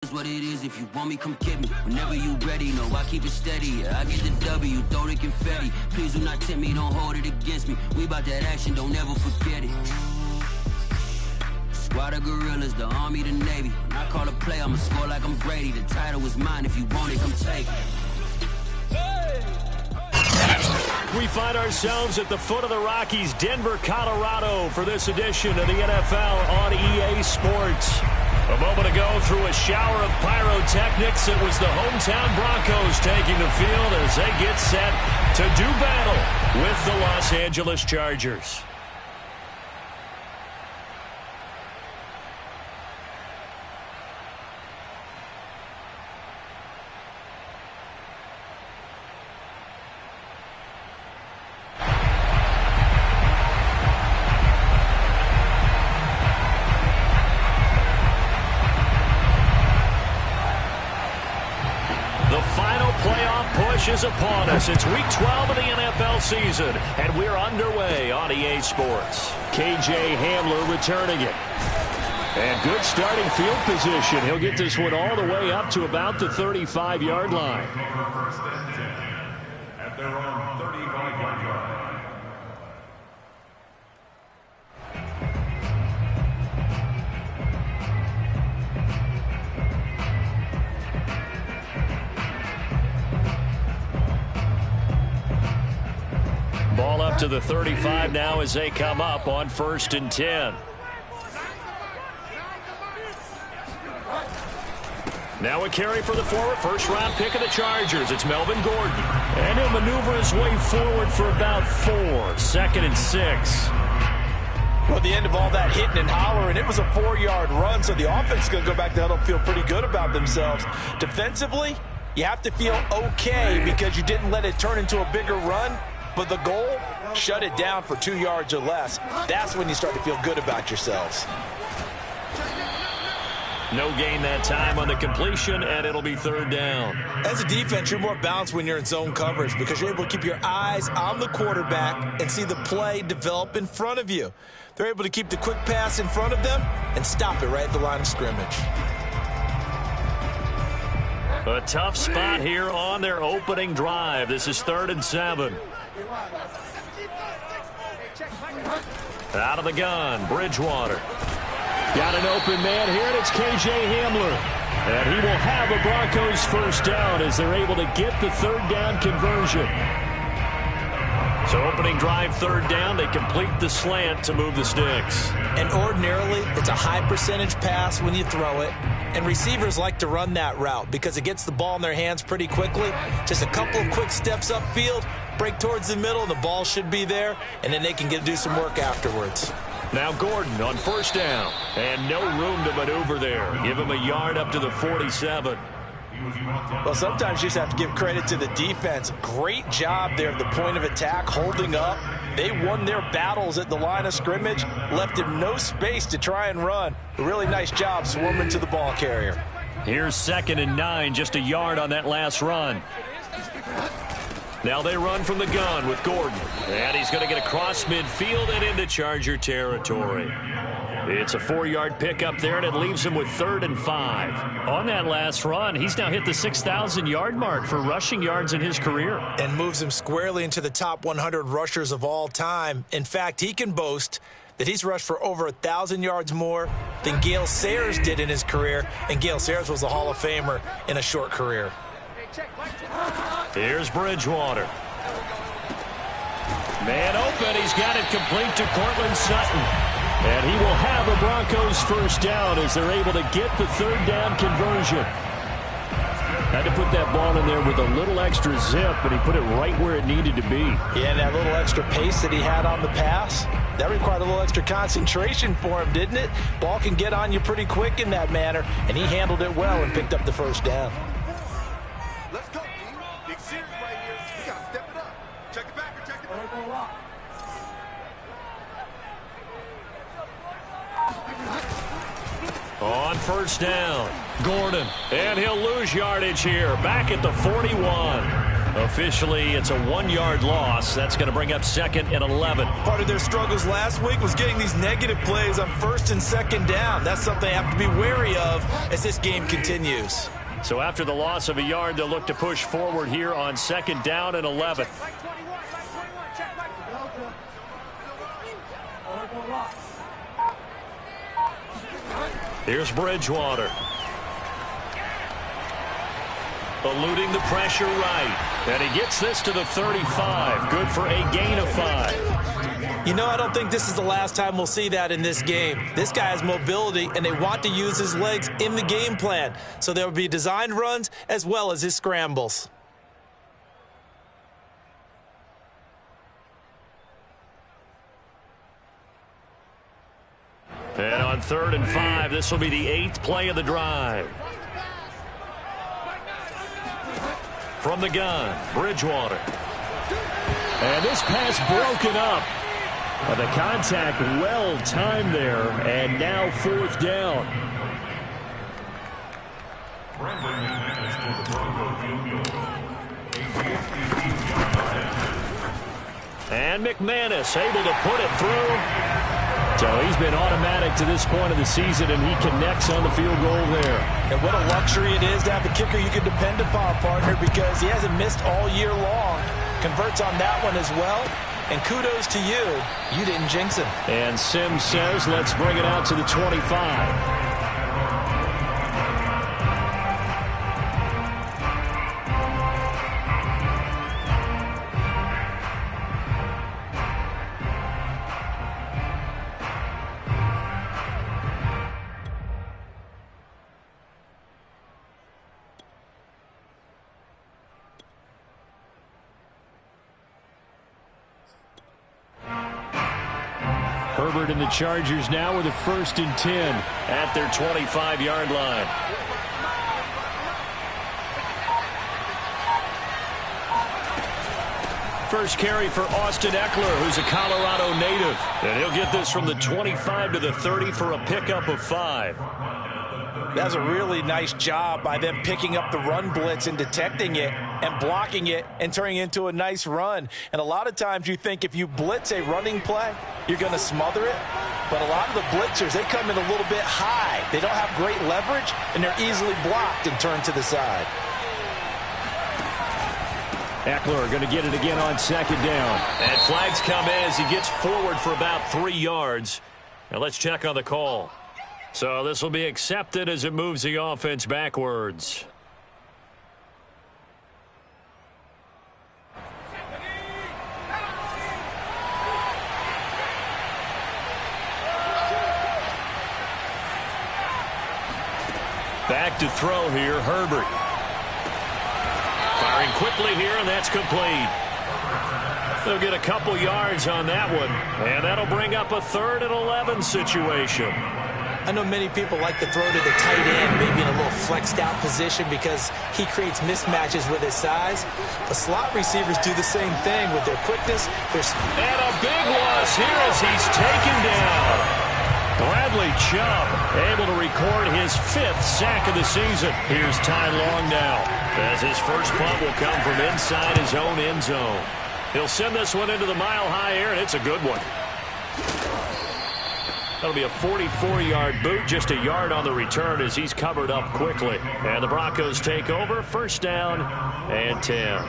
What it is, if you want me, come get me. Whenever you ready, no, I keep it steady. Yeah, I get the W, throw the confetti. Please do not tempt me, don't hold it against me. We about that action, don't ever forget it. Squad of gorillas, the army, the navy. When I call a play, I'ma score like I'm Brady. The title is mine, if you want it, come take it. We find ourselves at the foot of the Rockies, Denver, Colorado, for this edition of the NFL on EA Sports. A moment ago, through a shower of pyrotechnics, it was the hometown Broncos taking the field as they get set to do battle with the Los Angeles Chargers. Is upon us. It's week 12 of the NFL season, and we're underway on EA Sports. KJ Hamler returning it. And good starting field position. He'll get this one all the way up to about the 35-yard line. At their own 35-yard line. Ball up to the 35 now as they come up on 1st and 10. Now a carry for the forward first-round pick of the Chargers. It's Melvin Gordon. And he'll maneuver his way forward for about 4. 2nd and 6. Well, the end of all that hitting and hollering, it was a 4-yard run, so the offense is going to go back to huddle and feel pretty good about themselves. Defensively, you have to feel okay because you didn't let it turn into a bigger run. But the goal, shut it down for 2 yards or less. That's when you start to feel good about yourselves. No gain that time on the completion, and it'll be 3rd down. As a defense, you're more balanced when you're in zone coverage because you're able to keep your eyes on the quarterback and see the play develop in front of you. They're able to keep the quick pass in front of them and stop it right at the line of scrimmage. A tough spot here on their opening drive. This is 3rd and 7. Out of the gun, Bridgewater. Got an open man here, and it's KJ Hamler. And he will have a Broncos first down as they're able to get the 3rd down conversion. So opening drive, 3rd down, they complete the slant to move the sticks. And ordinarily, it's a high percentage pass when you throw it. And receivers like to run that route because it gets the ball in their hands pretty quickly. Just a couple of quick steps upfield, break towards the middle, and the ball should be there. And then they can do some work afterwards. Now Gordon on 1st down. And no room to maneuver there. Give him a yard up to the 47. Well, sometimes you just have to give credit to the defense. Great job there at the point of attack, holding up. They won their battles at the line of scrimmage, left him no space to try and run. A really nice job swarming to the ball carrier. Here's 2nd and 9, just a yard on that last run. Now they run from the gun with Gordon. And he's going to get across midfield and into Charger territory. It's a 4-yard pickup there, and it leaves him with 3rd and 5. On that last run, he's now hit the 6,000-yard mark for rushing yards in his career. And moves him squarely into the top 100 rushers of all time. In fact, he can boast that he's rushed for over 1,000 yards more than Gale Sayers did in his career. And Gale Sayers was a Hall of Famer in a short career. Here's Bridgewater. Man open. He's got it complete to Cortland Sutton. And he will have a Broncos first down as they're able to get the 3rd down conversion. Had to put that ball in there with a little extra zip, but he put it right where it needed to be. Yeah, and that little extra pace that he had on the pass, that required a little extra concentration for him, didn't it? Ball can get on you pretty quick in that manner, and he handled it well and picked up the first down. Let's go, team. Big series right here. We got to step it up. Check it back or check it back. On 1st down, Gordon. And he'll lose yardage here. Back at the 41. Officially, it's a 1-yard loss. That's going to bring up 2nd and 11. Part of their struggles last week was getting these negative plays on 1st and 2nd down. That's something they have to be wary of as this game continues. So after the loss of a yard, they'll look to push forward here on 2nd down and 11. Here's Bridgewater. Eluding the pressure right. And he gets this to the 35. Good for a gain of 5. You know, I don't think this is the last time we'll see that in this game. This guy has mobility, and they want to use his legs in the game plan. So there will be designed runs as well as his scrambles. And on 3rd and 5, this will be the 8th play of the drive. From the gun, Bridgewater. And this pass broken up. The contact well timed there, and now 4th down. And McManus able to put it through. So he's been automatic to this point of the season, and he connects on the field goal there. And what a luxury it is to have a kicker you can depend upon, partner, because he hasn't missed all year long. Converts on that one as well. And kudos to you. You didn't jinx him. And Sims says, let's bring it out to the 25. Herbert and the Chargers now with a 1st and 10 at their 25-yard line. First carry for Austin Eckler, who's a Colorado native. And he'll get this from the 25 to the 30 for a pickup of 5. That's a really nice job by them picking up the run blitz and detecting it and blocking it and turning it into a nice run. And a lot of times you think if you blitz a running play, you're going to smother it. But a lot of the blitzers, they come in a little bit high. They don't have great leverage, and they're easily blocked and turned to the side. Eckler going to get it again on 2nd down. And flags come in as he gets forward for about 3 yards. Now let's check on the call. So this will be accepted as it moves the offense backwards. Back to throw here, Herbert. Firing quickly here, and that's complete. They'll get a couple yards on that one, and that'll bring up a 3rd and 11 situation. I know many people like to throw to the tight end, maybe in a little flexed out position because he creates mismatches with his size. The slot receivers do the same thing with their quickness. And a big loss here as he's taken down. Bradley Chubb able to record his 5th sack of the season. Here's Ty Long now, as his first punt will come from inside his own end zone. He'll send this one into the mile-high air, and it's a good one. That'll be a 44-yard boot, just a yard on the return as he's covered up quickly. And the Broncos take over, 1st down and 10.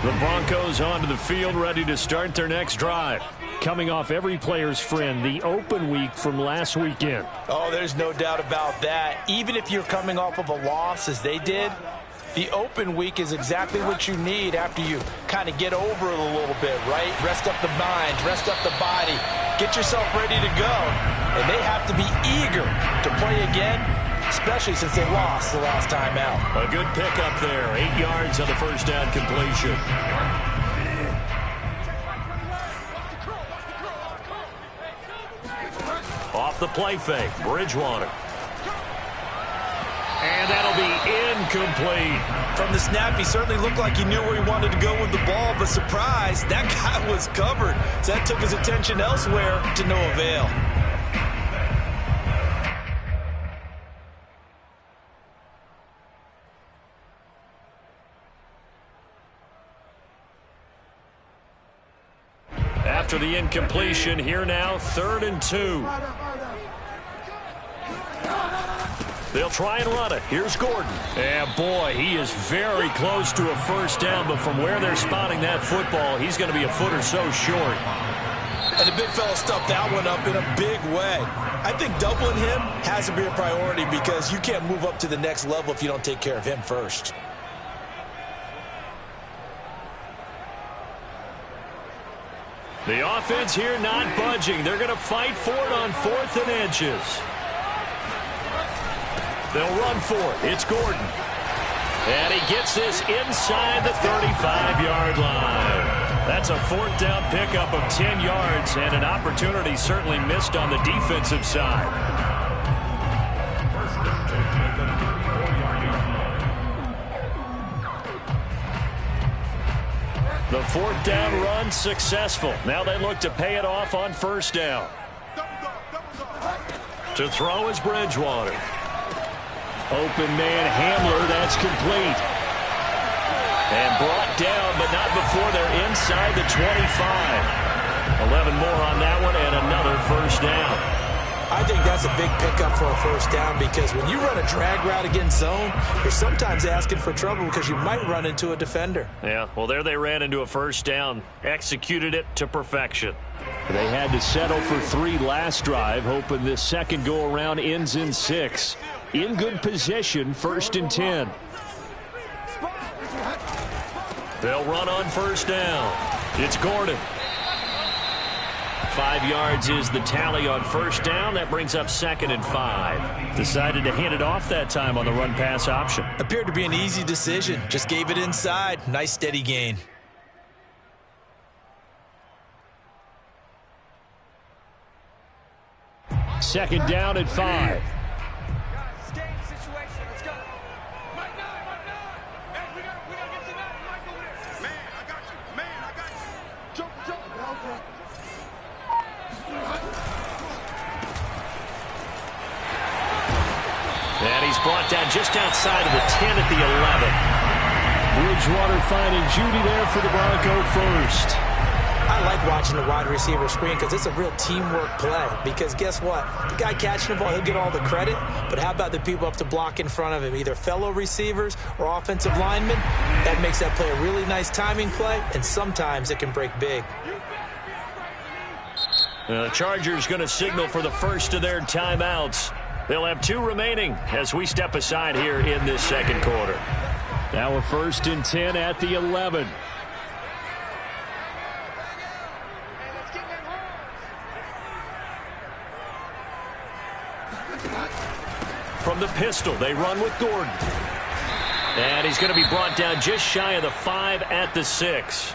The Broncos onto the field, ready to start their next drive. Coming off every player's friend, the open week from last weekend. Oh, there's no doubt about that. Even if you're coming off of a loss as they did, the open week is exactly what you need after you kind of get over it a little bit, right? Rest up the mind, rest up the body, get yourself ready to go. And they have to be eager to play again, especially since they lost the last time out. A good pickup there, 8 yards on the 1st down completion. Off the play fake, Bridgewater. And that'll be incomplete. From the snap, he certainly looked like he knew where he wanted to go with the ball, but surprise, that guy was covered. So that took his attention elsewhere to no avail. after the incompletion. Here now, 3rd and 2. They'll try and run it. Here's Gordon. And boy, he is very close to a first down, but from where they're spotting that football, he's going to be a foot or so short. And the big fella stuffed that one up in a big way. I think doubling him has to be a priority because you can't move up to the next level if you don't take care of him first. The offense here not budging. They're going to fight for it on 4th and inches. They'll run for it. It's Gordon. And he gets this inside the 35-yard line. That's a 4th down pickup of 10 yards and an opportunity certainly missed on the defensive side. The 4th down run successful. Now they look to pay it off on 1st down. To throw is Bridgewater. Open man Hamler, that's complete. And brought down, but not before they're inside the 25. 11 more on that one and another 1st down. I think that's a big pickup for a 1st down because when you run a drag route against zone, you're sometimes asking for trouble because you might run into a defender. Yeah, well, there they ran into a 1st down. Executed it to perfection. They had to settle for 3 last drive, hoping this second go-around ends in 6. In good position, 1st and 10. They'll run on 1st down. It's Gordon. 5 yards is the tally on 1st down. That brings up 2nd and 5. Decided to hand it off that time on the run-pass option. Appeared to be an easy decision. Just gave it inside. Nice steady gain. Second down at 5. And he's brought down just outside of the 10 at the 11. Bridgewater finding Judy there for the Bronco first. I like watching the wide receiver screen because it's a real teamwork play. Because guess what? The guy catching the ball, he'll get all the credit. But how about the people up to block in front of him, either fellow receivers or offensive linemen? That makes that play a really nice timing play, and sometimes it can break big. The Chargers going to signal for the first of their timeouts. They'll have 2 remaining as we step aside here in this second quarter. Now a 1st and 10 at the 11. From the pistol, they run with Gordon. And he's going to be brought down just shy of the 5 at the 6.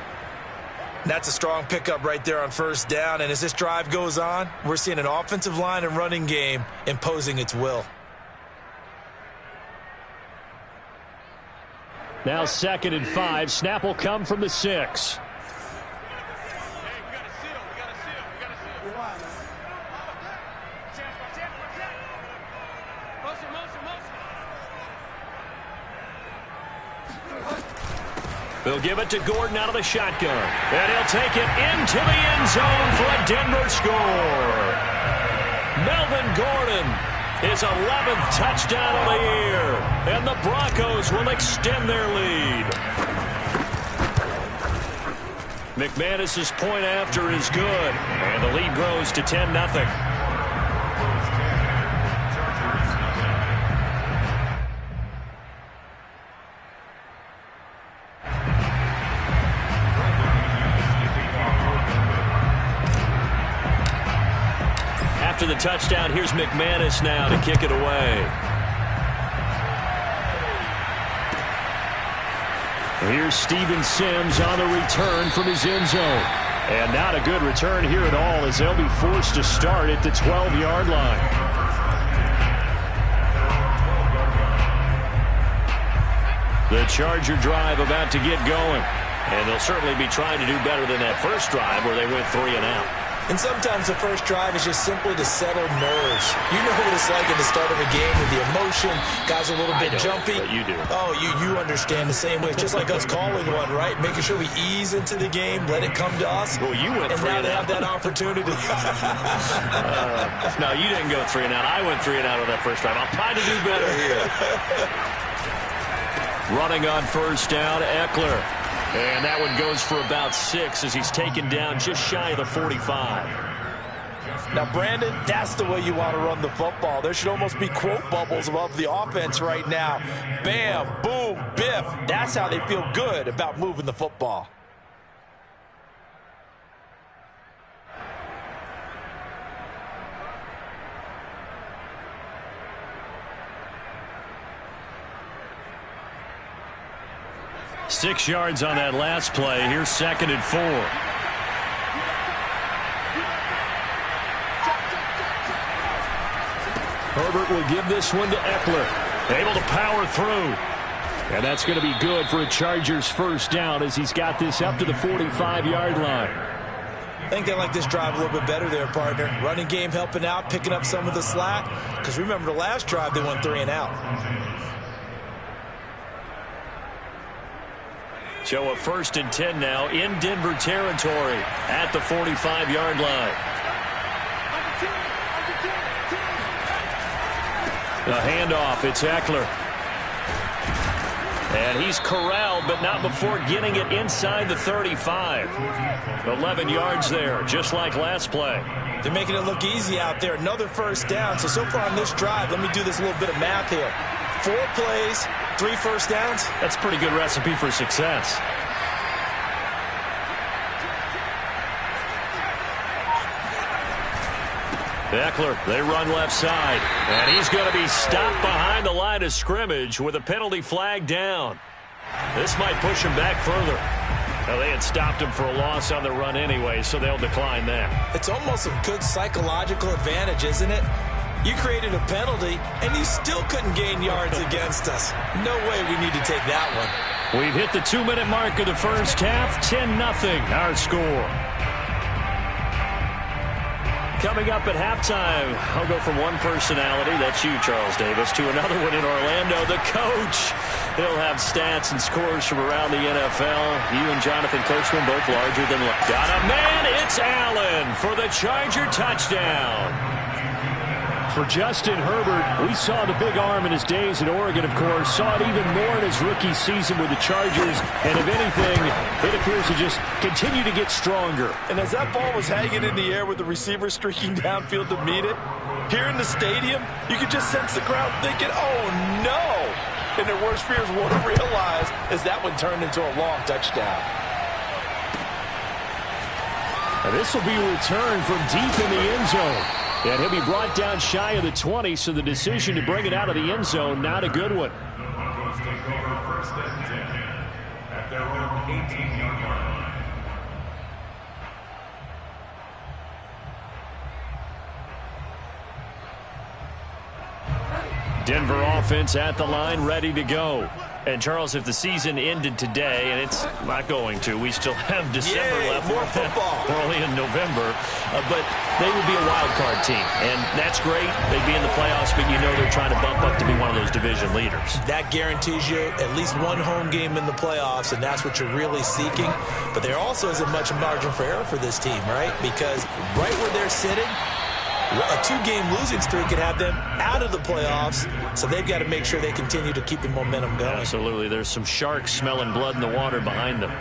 That's a strong pickup right there on 1st down. And as this drive goes on, we're seeing an offensive line and running game imposing its will. Now 2nd and 5. Snap will come from the 6. They'll give it to Gordon out of the shotgun. And he'll take it into the end zone for a Denver score. Melvin Gordon, his 11th touchdown of the year. And the Broncos will extend their lead. McManus's point after is good. And the lead grows to 10-0. After the touchdown, here's McManus now to kick it away. Here's Steven Sims on the return from his end zone. And not a good return here at all as they'll be forced to start at the 12-yard line. The Charger drive about to get going. And they'll certainly be trying to do better than that first drive where they went 3 and out. And sometimes the first drive is just simply to settle nerves. You know what it's like at the start of a game with the emotion. Guys are a little bit jumpy. But you do. Oh, you understand the same way. It's just like us calling one, right? Making sure we ease into the game, let it come to us. Well, you went 3 and out. And now they have that opportunity. No, you didn't go 3 and out. I went 3 and out on that first drive. I'll try to do better here. Running on first down, Eckler. And that one goes for about 6 as he's taken down just shy of the 45. Now, Brandon, that's the way you want to run the football. There should almost be quote bubbles above the offense right now. Bam, boom, biff. That's how they feel good about moving the football. Six yards on that last play. Here's 2nd and 4. Herbert will give this one to Eckler. Able to power through. And that's going to be good for a Chargers first down as he's got this up to the 45-yard line. I think they like this drive a little bit better there, partner. Running game helping out, picking up some of the slack. Because remember the last drive, they went 3 and out. So a 1st and 10 now in Denver territory at the 45-yard line. The handoff, it's Eckler. And he's corralled, but not before getting it inside the 35. 11 yards there, just like last play. They're making it look easy out there. Another first down. So far on this drive, let me do this little bit of math here. 4 plays, 3 first downs. That's a pretty good recipe for success. Eckler, they run left side. And he's going to be stopped behind the line of scrimmage with a penalty flag down. This might push him back further. Now, they had stopped him for a loss on the run anyway, so they'll decline that. It's almost a good psychological advantage, isn't it? You created a penalty, and you still couldn't gain yards against us. No way we need to take that one. We've hit the 2-minute mark of the first half. 10-0 our score. Coming up at halftime, I'll go from one personality, that's you, Charles Davis, to another one in Orlando, the coach. He'll have stats and scores from around the NFL. You and Jonathan Coachman both larger than life. Got a man, it's Allen for the Charger touchdown. For Justin Herbert, we saw the big arm in his days at Oregon, of course. Saw it even more in his rookie season with the Chargers. And if anything, it appears to just continue to get stronger. And as that ball was hanging in the air with the receiver streaking downfield to meet it, here in the stadium, you could just sense the crowd thinking, oh, no. And their worst fears won't realize as that one turned into a long touchdown. And this will be returned from deep in the end zone. And he'll be brought down shy of the 20, so the decision to bring it out of the end zone, not a good one. First and 10 at their own 18-yard line. Denver offense at the line, ready to go. And, Charles, if the season ended today, and it's not going to, we still have December left. More football. We're only in November. But they would be a wild card team. And that's great. They'd be in the playoffs, but you know they're trying to bump up to be one of those division leaders. That guarantees you at least one home game in the playoffs, and that's what you're really seeking. But there also isn't much margin for error for this team, right? Because right where they're sitting, a 2-game losing streak could have them out of the playoffs, so they've got to make sure they continue to keep the momentum going. Absolutely. There's some sharks smelling blood in the water behind them.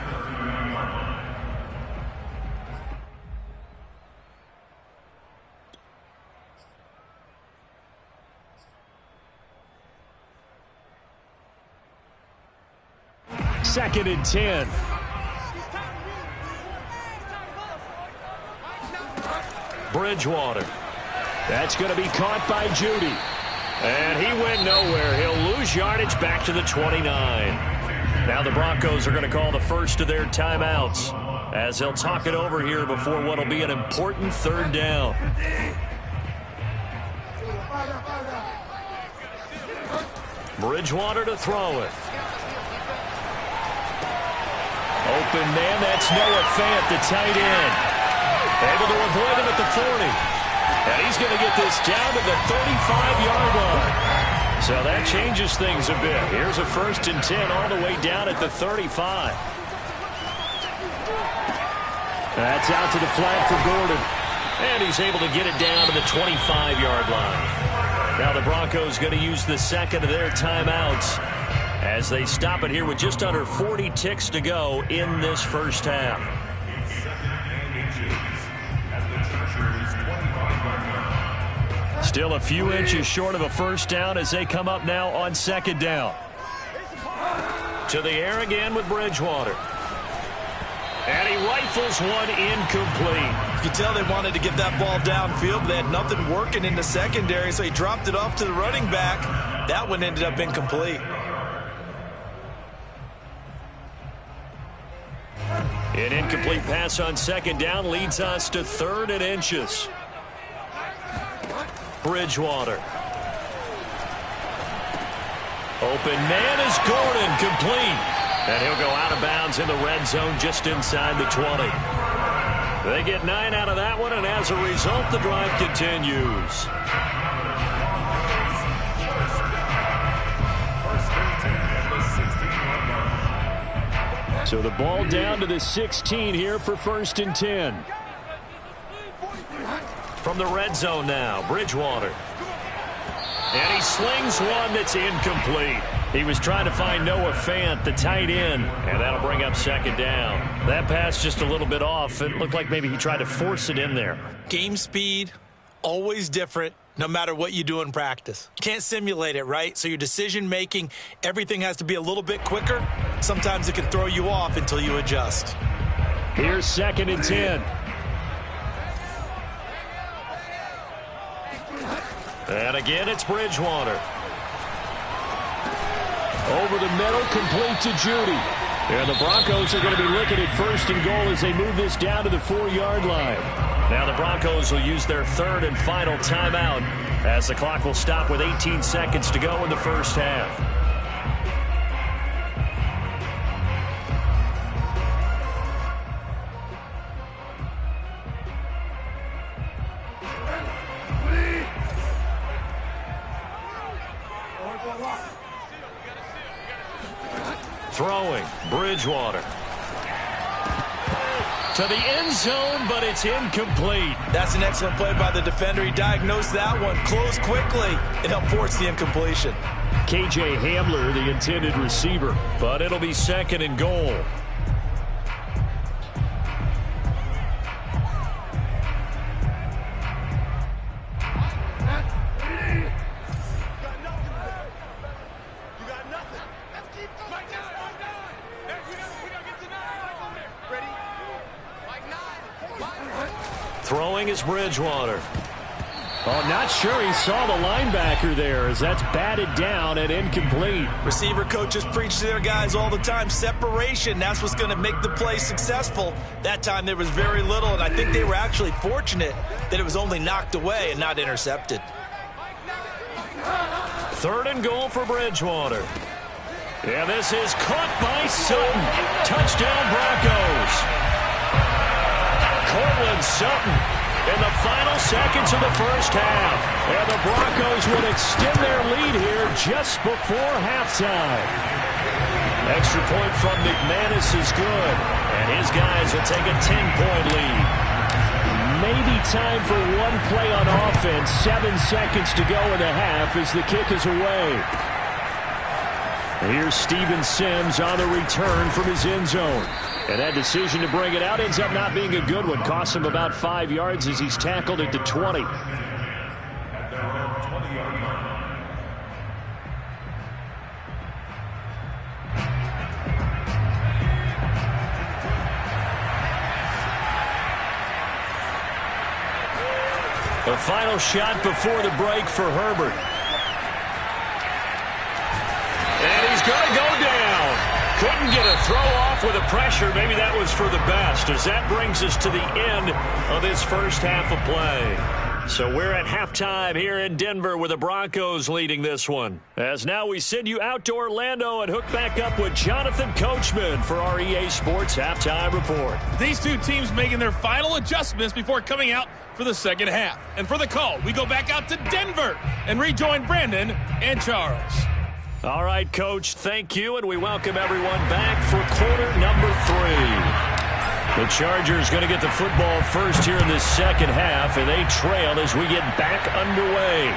Second and 10. Bridgewater. That's going to be caught by Judy. And he went nowhere. He'll lose yardage back to the 29. Now the Broncos are going to call the first of their timeouts as they'll talk it over here before what will be an important 3rd down. Bridgewater to throw it. Open man, that's Noah Fant, the tight end. Able to avoid him at the 40. And he's going to get this down to the 35-yard line. So that changes things a bit. Here's a 1st and 10 all the way down at the 35. That's out to the flat for Gordon. And he's able to get it down to the 25-yard line. Now the Broncos going to use the second of their timeouts as they stop it here with just under 40 ticks to go in this first half. Still a few inches short of a first down as they come up now on 2nd down. To the air again with Bridgewater. And he rifles one incomplete. You can tell they wanted to get that ball downfield. They had nothing working in the secondary, so he dropped it off to the running back. That one ended up incomplete. An incomplete pass on 2nd down leads us to 3rd and inches. Bridgewater. Open man is Gordon, complete. And he'll go out of bounds in the red zone just inside the 20. They get 9 out of that one, and as a result, the drive continues. So the ball down to the 16 here for 1st and 10. From the red zone now, Bridgewater. And he slings one that's incomplete. He was trying to find Noah Fant, the tight end, and that'll bring up 2nd down. That pass just a little bit off. It looked like maybe he tried to force it in there. Game speed, always different, no matter what you do in practice. You can't simulate it, right? So your decision-making, everything has to be a little bit quicker. Sometimes it can throw you off until you adjust. Here's 2nd and 10. And again, it's Bridgewater. Over the middle, complete to Judy. And the Broncos are going to be looking at 1st and goal as they move this down to the 4-yard line. Now the Broncos will use their 3rd and final timeout as the clock will stop with 18 seconds to go in the first half. Throwing, Bridgewater. To the end zone, but it's incomplete. That's an excellent play by the defender. He diagnosed that one, closed quickly, and helped force the incompletion. KJ Hamler, the intended receiver, but it'll be 2nd and goal. Throwing is Bridgewater. Oh, not sure he saw the linebacker there as that's batted down and incomplete. Receiver coaches preach to their guys all the time. Separation, that's what's going to make the play successful. That time there was very little, and I think they were actually fortunate that it was only knocked away and not intercepted. 3rd and goal for Bridgewater. Yeah, this is caught by Sutton. Touchdown Broncos. Cortland Sutton in the final seconds of the first half. And the Broncos will extend their lead here just before halftime. Extra point from McManus is good. And his guys will take a 10-point lead. Maybe time for one play on offense. 7 seconds to go in the half as the kick is away. Here's Steven Sims on the return from his end zone. And that decision to bring it out ends up not being a good one. Costs him about 5 yards as he's tackled at the 20. The final shot before the break for Herbert. And he's going to go down. Couldn't get a throw off with the pressure. Maybe that was for the best as that brings us to the end of this first half of play. So we're at halftime here in Denver with the Broncos leading this one. As now we send you out to Orlando and hook back up with Jonathan Coachman for our EA Sports Halftime Report. These two teams making their final adjustments before coming out for the second half. And for the call, we go back out to Denver and rejoin Brandon and Charles. All right, Coach, thank you, and we welcome everyone back for quarter number 3. The Chargers going to get the football first here in this second half, and they trail as we get back underway.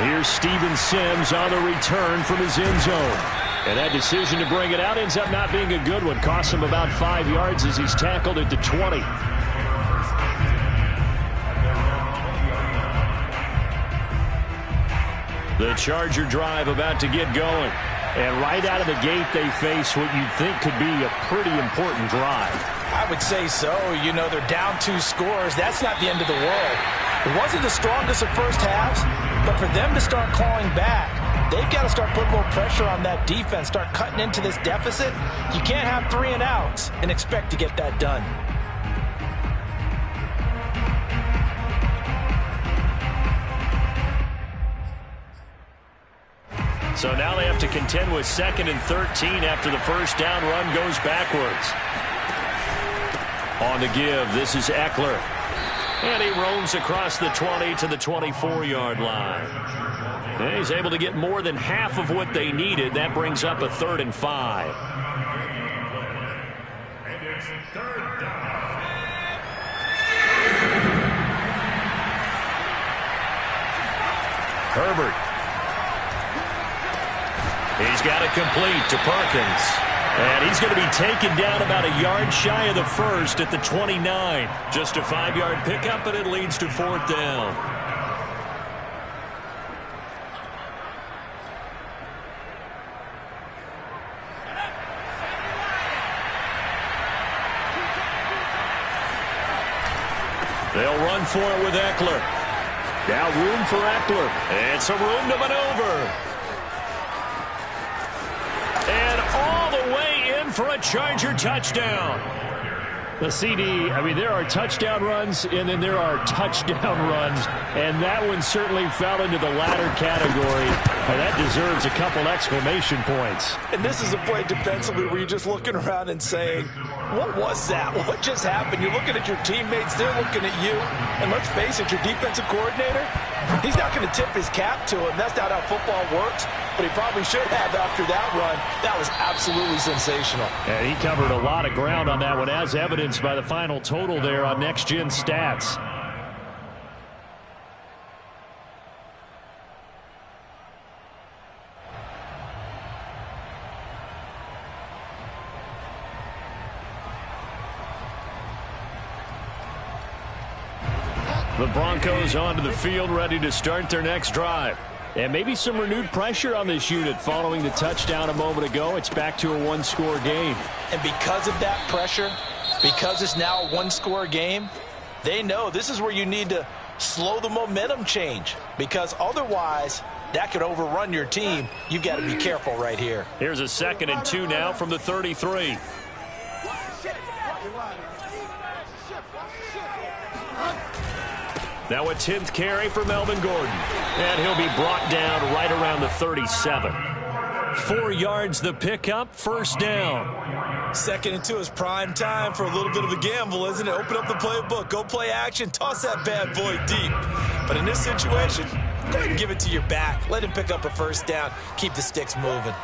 Here's Steven Sims on the return from his end zone. And that decision to bring it out ends up not being a good one. Costs him about 5 yards as he's tackled at the 20. The Charger drive about to get going. And right out of the gate, they face what you'd think could be a pretty important drive. I would say so. You know, they're down 2 scores. That's not the end of the world. It wasn't the strongest of first halves, but for them to start clawing back, they've got to start putting more pressure on that defense, start cutting into this deficit. You can't have 3 and outs and expect to get that done. So now they have to contend with 2nd and 13 after the first down run goes backwards. On the give, this is Eckler. And he roams across the 20 to the 24-yard line. And he's able to get more than half of what they needed. That brings up a 3rd and 5. And it's 3rd down. Herbert. He's got it complete to Perkins. And he's going to be taken down about a yard shy of the first at the 29. Just a 5-yard pickup, and it leads to 4th down. They'll run for it with Eckler. Now room for Eckler. And some room to maneuver. And all the way in for a Charger touchdown. The CD, I mean, there are touchdown runs, and then there are touchdown runs, and that one certainly fell into the latter category, and that deserves a couple exclamation points. And this is a play defensively where you're just looking around and saying, what was that? What just happened? You're looking at your teammates, they're looking at you, and let's face it, your defensive coordinator, he's not going to tip his cap to him. That's not how football works, but he probably should have after that run. That was absolutely sensational. And he covered a lot of ground on that one, as evidenced by the final total there on Next Gen Stats. The Broncos onto the field, ready to start their next drive. And maybe some renewed pressure on this unit following the touchdown a moment ago. It's back to a 1-score game. And because of that pressure, because it's now a 1-score game, they know this is where you need to slow the momentum change, because otherwise that could overrun your team. You've got to be careful right here. Here's a 2nd and 2 now from the 33. Now a 10th carry for Melvin Gordon. And he'll be brought down right around the 37. 4 yards the pickup, 1st down. 2nd and 2 is prime time for a little bit of a gamble, isn't it? Open up the playbook, go play action, toss that bad boy deep. But in this situation, go ahead and give it to your back. Let him pick up a 1st down. Keep the sticks moving.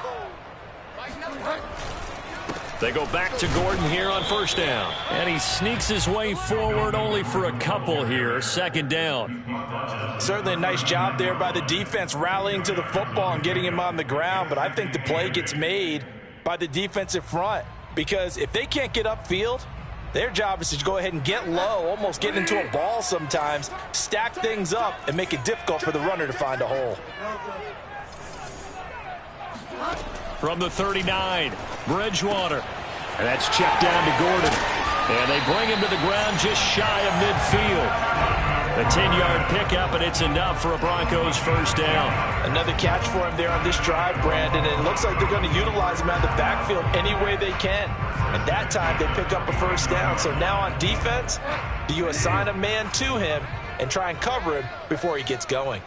They go back to Gordon here on 1st down. And he sneaks his way forward only for a couple here. 2nd down. Certainly a nice job there by the defense rallying to the football and getting him on the ground. But I think the play gets made by the defensive front, because if they can't get upfield, their job is to go ahead and get low, almost get into a ball sometimes, stack things up, and make it difficult for the runner to find a hole. From the 39, Bridgewater. And that's checked down to Gordon. And they bring him to the ground just shy of midfield. A 10-yard pickup, and it's enough for a Broncos 1st down. Another catch for him there on this drive, Brandon. And it looks like they're going to utilize him out of the backfield any way they can. And that time they pick up a 1st down. So now on defense, Do you assign a man to him and try and cover him before he gets going?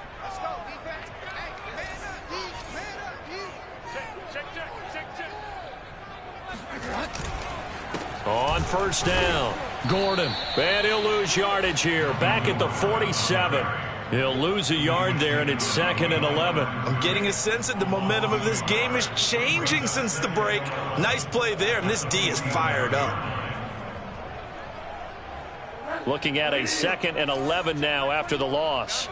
On first down, Gordon. And he'll lose yardage here. Back at the 47. He'll lose a yard there, and it's 2nd and 11. I'm getting a sense that the momentum of this game is changing since the break. Nice play there, and this D is fired up. Looking at a 2nd and 11 now after the loss.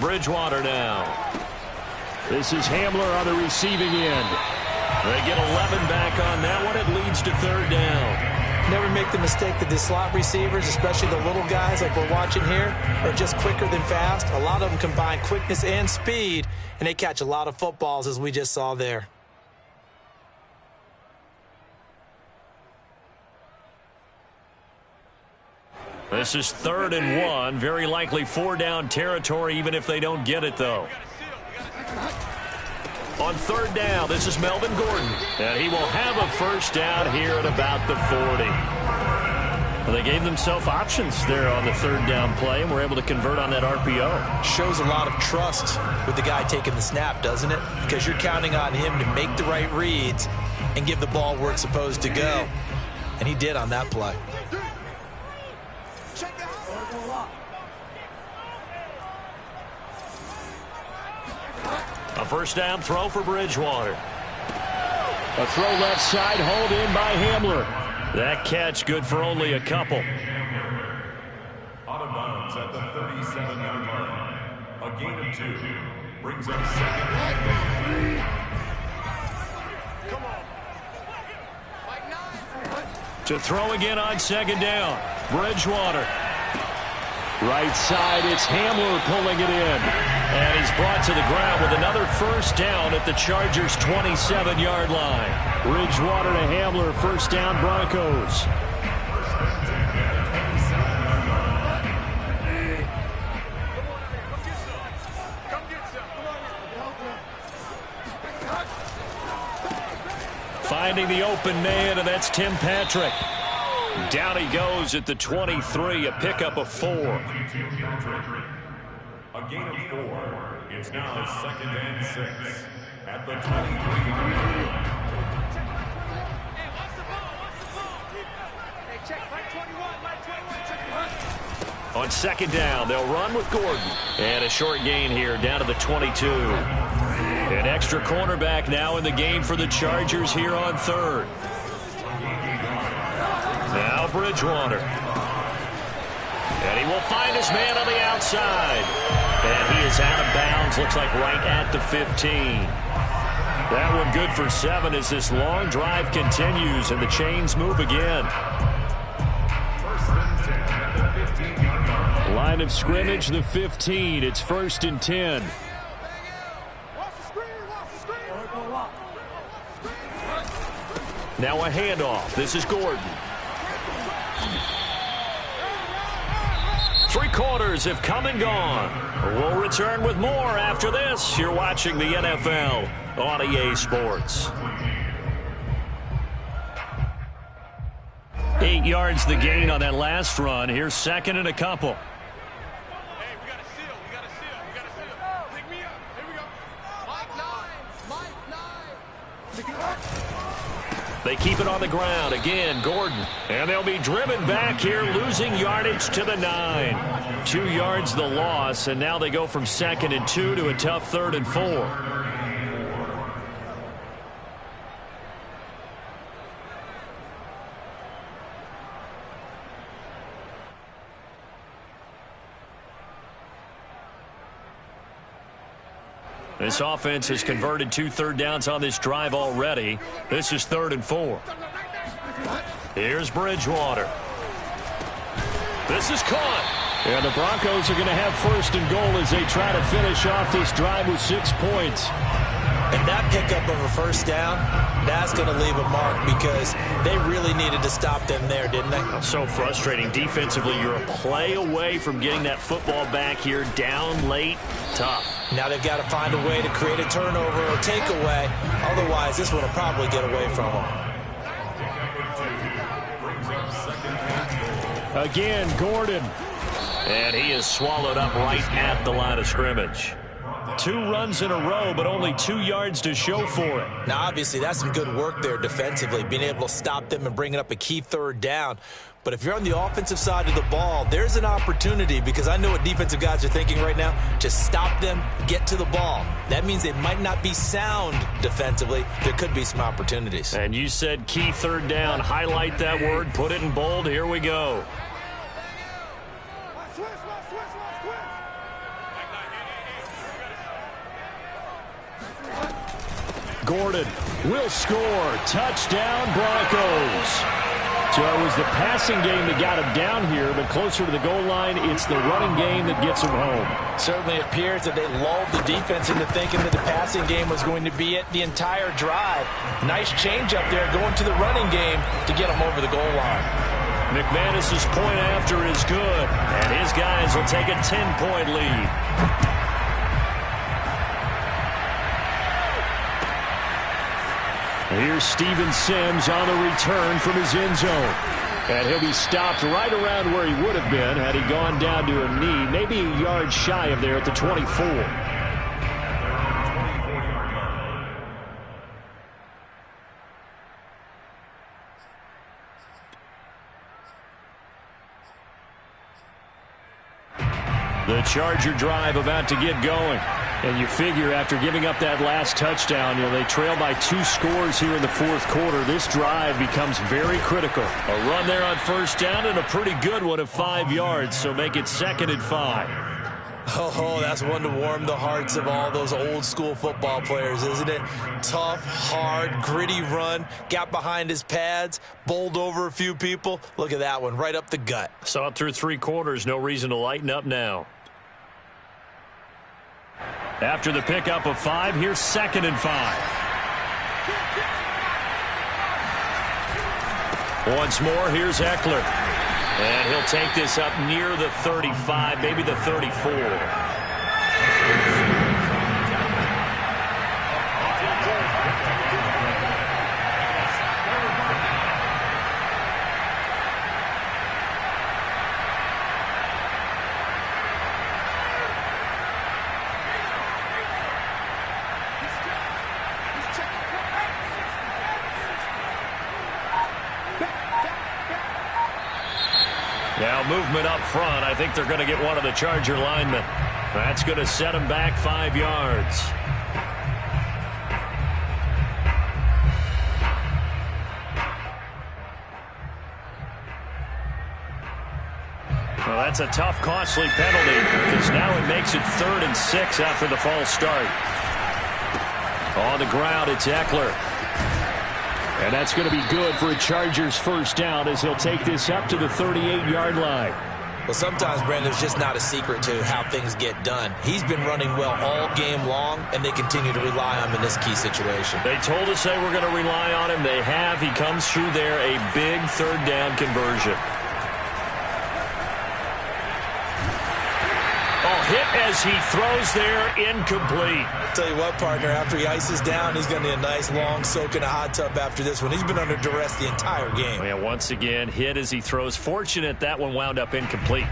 Bridgewater now. This is Hamler on the receiving end. They get 11 back on that one. It leads to 3rd down. Never make the mistake that the slot receivers, especially the little guys like we're watching here, are just quicker than fast. A lot of them combine quickness and speed, and they catch a lot of footballs, as we just saw there. This is 3rd and 1. Very likely 4-down territory, even if they don't get it, though. On 3rd down, this is Melvin Gordon. And he will have a first down here at about the 40. Well, they gave themselves options there on the 3rd down play, and were able to convert on that RPO. Shows a lot of trust with the guy taking the snap, doesn't it? Because you're counting on him to make the right reads and give the ball where it's supposed to go. And he did on that play. A first down throw for Bridgewater. A throw left side, hauled in by Hamler. That catch good for only a couple. Out of bounds at the 37-yard line. A gain of 2 brings up 2nd and 3. Come on. To throw again on 2nd down. Bridgewater. Right side, it's Hamler pulling it in. And he's brought to the ground with another first down at the Chargers' 27-yard line. Bridgewater to Hamler, first down Broncos. Finding the open man, and that's Tim Patrick. Down he goes at the 23, a pickup of 4. A gain of 4. It's now 2nd and 6 at the 23-yard line. On 2nd down, they'll run with Gordon. And a short gain here down to the 22. An extra cornerback now in the game for the Chargers here on 3rd. Now Bridgewater. And he will find his man on the outside. And he is out of bounds, looks like right at the 15. That one good for 7 as this long drive continues and the chains move again. Line of scrimmage, the 15. It's 1st and 10. Now a handoff. This is Gordon. 3 quarters have come and gone. We'll return with more after this. You're watching the NFL on EA Sports. 8 yards the gain on that last run. Here's 2nd and a couple. Hey, we got a seal. We got a seal. We got a seal. Pick me up. Here we go. Mike 9. They keep it on the ground. Again, Gordon. And they'll be driven back here, losing yardage to the 9. 2 yards the loss, and now they go from 2nd and 2 to a tough 3rd and 4. This offense has converted 2 third downs on this drive already. This is 3rd and 4. Here's Bridgewater. This is caught. And the Broncos are going to have 1st and goal as they try to finish off this drive with 6 points. And that pickup of a first down, that's going to leave a mark because they really needed to stop them there, didn't they? So frustrating. Defensively, you're a play away from getting that football back here down late. Tough. Now they've got to find a way to create a turnover or takeaway. Otherwise, this one will probably get away from them. Again, Gordon. And he is swallowed up right at the line of scrimmage. 2 runs in a row, but only 2 yards to show for it. Now, obviously, that's some good work there defensively, being able to stop them and bringing up a key 3rd down. But if you're on the offensive side of the ball, there's an opportunity, because I know what defensive guys are thinking right now. Just stop them, get to the ball. That means they might not be sound defensively. There could be some opportunities. And you said key 3rd down. Highlight that word, put it in bold. Here we go. Gordon will score. Touchdown, Broncos. So it was the passing game that got him down here, but closer to the goal line, it's the running game that gets him home. Certainly appears that they lulled the defense into thinking that the passing game was going to be it the entire drive. Nice change up there going to the running game to get him over the goal line. McManus's point after is good, and his guys will take a 10-point lead. Here's Steven Sims on the return from his end zone. And he'll be stopped right around where he would have been had he gone down to a knee, maybe a yard shy of there at the 24. The Charger drive about to get going. And you figure after giving up that last touchdown, they trail by 2 scores here in the 4th quarter. This drive becomes very critical. A run there on 1st down and a pretty good one of 5 yards, so make it 2nd and 5. Oh, that's one to warm the hearts of all those old school football players, isn't it? Tough, hard, gritty run, got behind his pads, bowled over a few people. Look at that one, right up the gut. Saw it through 3 quarters, no reason to lighten up now. After the pickup of 5, here's 2nd and 5. Once more, here's Eckler. And he'll take this up near the 35, maybe the 34. Now movement up front. I think they're going to get one of the Charger linemen. That's going to set them back 5 yards. Well, that's a tough, costly penalty because now it makes it 3rd and 6 after the false start. On the ground, it's Eckler. And that's going to be good for a Chargers 1st down as he'll take this up to the 38-yard line. Well, sometimes, Brandon, it's just not a secret to how things get done. He's been running well all game long, and they continue to rely on him in this key situation. They told us they were going to rely on him. They have. He comes through there, a big 3rd down conversion. Hit as he throws there, incomplete. Tell you what, partner, after he ices down, he's going to need a nice long soak in a hot tub after this one. He's been under duress the entire game. Yeah, once again, hit as he throws. Fortunate that one wound up incomplete.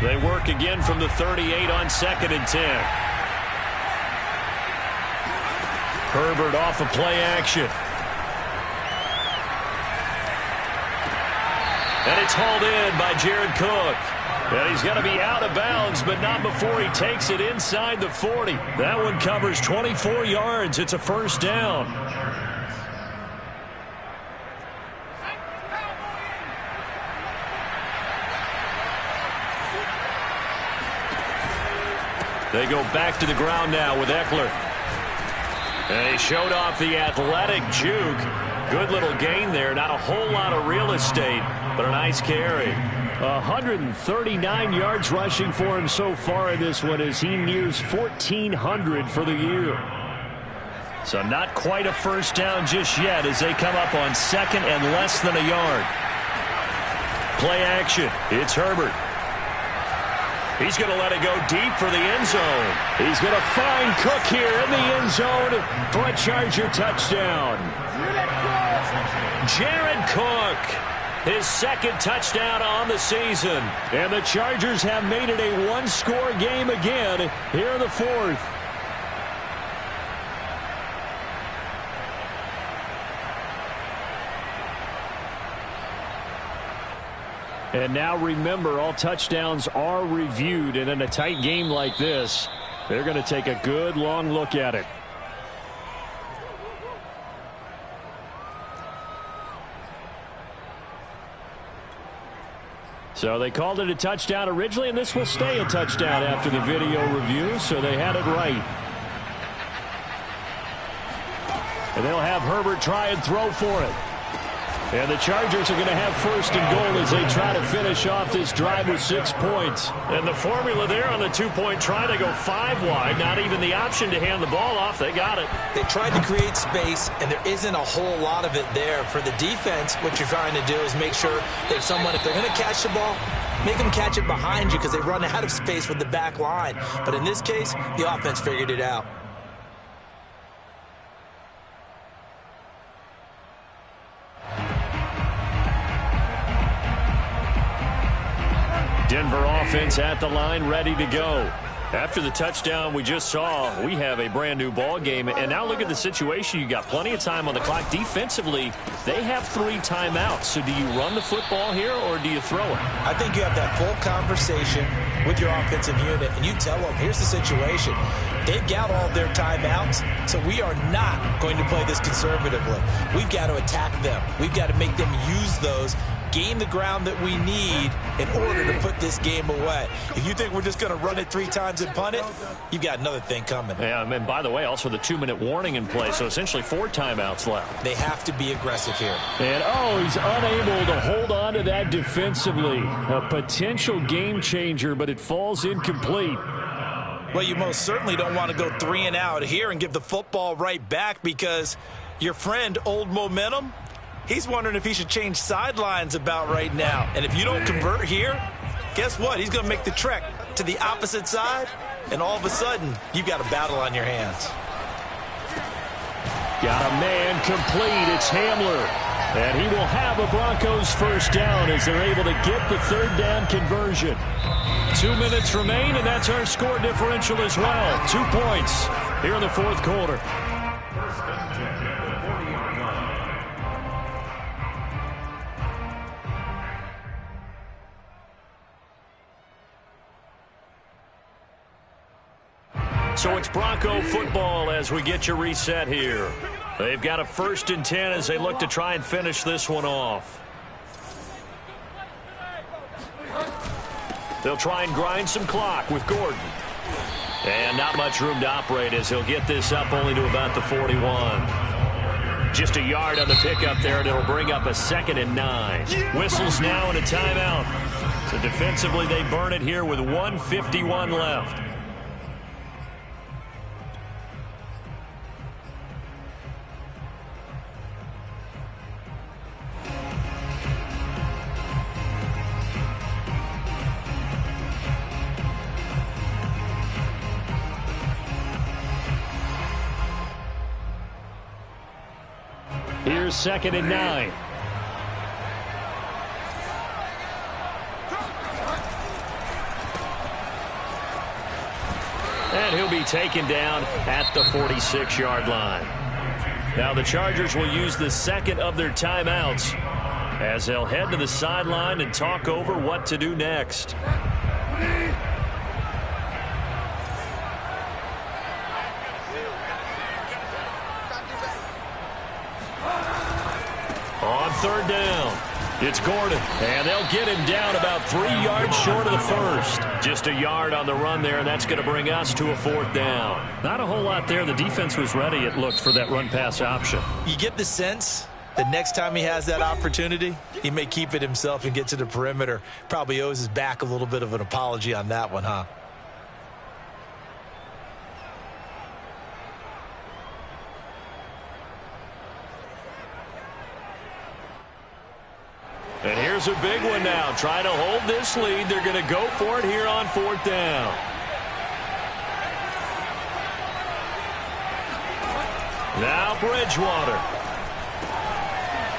They work again from the 38 on 2nd and 10. Herbert off of play action. And it's hauled in by Jared Cook. And he's going to be out of bounds, but not before he takes it inside the 40. That one covers 24 yards. It's a 1st down. They go back to the ground now with Eckler. And he showed off the athletic juke. Good little gain there. Not a whole lot of real estate, but a nice carry. 139 yards rushing for him so far in this one as he nears 1,400 for the year. So not quite a 1st down just yet as they come up on 2nd and less than a yard. Play action. It's Herbert. He's going to let it go deep for the end zone. He's going to find Cook here in the end zone for a Charger touchdown. Jared Cook, his second touchdown on the season. And the Chargers have made it a one-score game again here in the fourth. And now remember, all touchdowns are reviewed, and in a tight game like this, they're going to take a good long look at it. So they called it a touchdown originally, and this will stay a touchdown after the video review, so they had it right. And they'll have Herbert try and throw for it. And the Chargers are going to have first and goal as they try to finish off this drive with 6 points. And the formula there on the two-point try to go 5 wide, not even the option to hand the ball off. They got it. They tried to create space, and there isn't a whole lot of it there. For the defense, what you're trying to do is make sure that someone, if they're going to catch the ball, make them catch it behind you because they run out of space with the back line. But in this case, the offense figured it out. Denver offense at the line, ready to go. After the touchdown we just saw, we have a brand new ball game. And now look at the situation. You got plenty of time on the clock. Defensively, they have 3 timeouts. So do you run the football here or do you throw it? I think you have that full conversation with your offensive unit, and you tell them, here's the situation. They've got all their timeouts, so we are not going to play this conservatively. We've got to attack them. We've got to make them use those, gain the ground that we need in order to put this game away. If you think we're just going to run it 3 times and punt it, you've got another thing coming. Yeah, and by the way, also the 2-minute warning in play, so essentially 4 timeouts left. They have to be aggressive here. And, he's unable to hold on to that defensively. A potential game changer, but it falls incomplete. Well, you most certainly don't want to go 3 and out here and give the football right back because your friend, Old Momentum, he's wondering if he should change sidelines about right now. And if you don't convert here, guess what? He's going to make the trek to the opposite side, and all of a sudden, you've got a battle on your hands. Got a man complete. It's Hamler. And he will have a Broncos first down as they're able to get the 3rd down conversion. 2 minutes remain, and that's our score differential as well. 2 points here in the 4th quarter. First and 10 at the 40-yard line. So it's Bronco football as we get you reset here. They've got a 1st and 10 as they look to try and finish this one off. They'll try and grind some clock with Gordon. And not much room to operate as he'll get this up only to about the 41. Just a yard on the pickup there, and it'll bring up a 2nd and 9. Whistles now and a timeout. So defensively, they burn it here with 1:51 left. Here's 2nd and 9. And he'll be taken down at the 46-yard line. Now the Chargers will use the 2nd of their timeouts as they'll head to the sideline and talk over what to do next. On 3rd down, it's Gordon, and they'll get him down about 3 yards short of the 1st. Just a yard on the run there, and that's going to bring us to a 4th down. Not a whole lot there. The defense was ready, it looked, for that run-pass option. You get the sense that next time he has that opportunity, he may keep it himself and get to the perimeter. Probably owes his back a little bit of an apology on that one, huh? And here's a big one now. Trying to hold this lead. They're going to go for it here on 4th down. Now Bridgewater.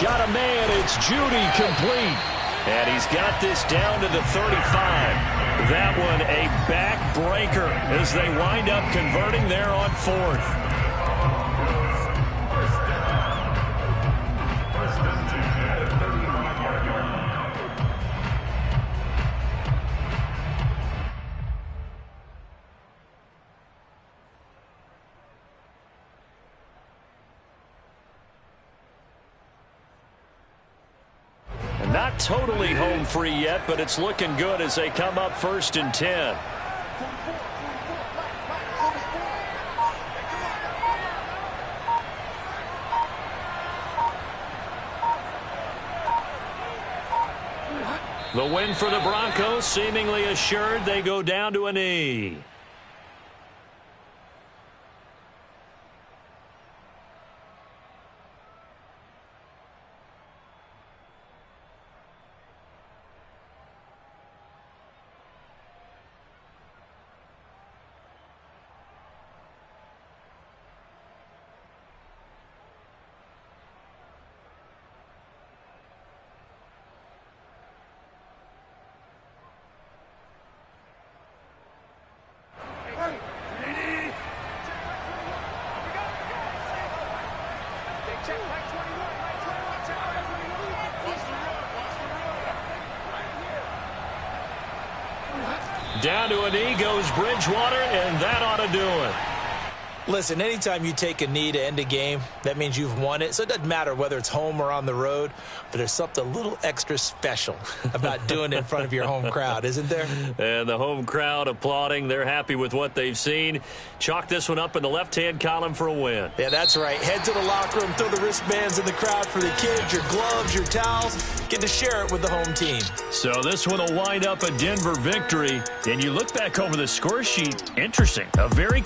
Got a man. It's Judy complete. And he's got this down to the 35. That one a backbreaker as they wind up converting there on 4th. Not totally home free yet, but it's looking good as they come up 1st and 10. The win for the Broncos seemingly assured. They go down to a knee. Down to a knee goes Bridgewater, and that ought to do it. Listen, anytime you take a knee to end a game, that means you've won it. So it doesn't matter whether it's home or on the road, but there's something a little extra special about doing it in front of your home crowd, isn't there? And the home crowd applauding. They're happy with what they've seen. Chalk this one up in the left-hand column for a win. Yeah, that's right. Head to the locker room, throw the wristbands in the crowd for the kids, your gloves, your towels. Get to share it with the home team. So this one will wind up a Denver victory. And you look back over the score sheet, interesting. A very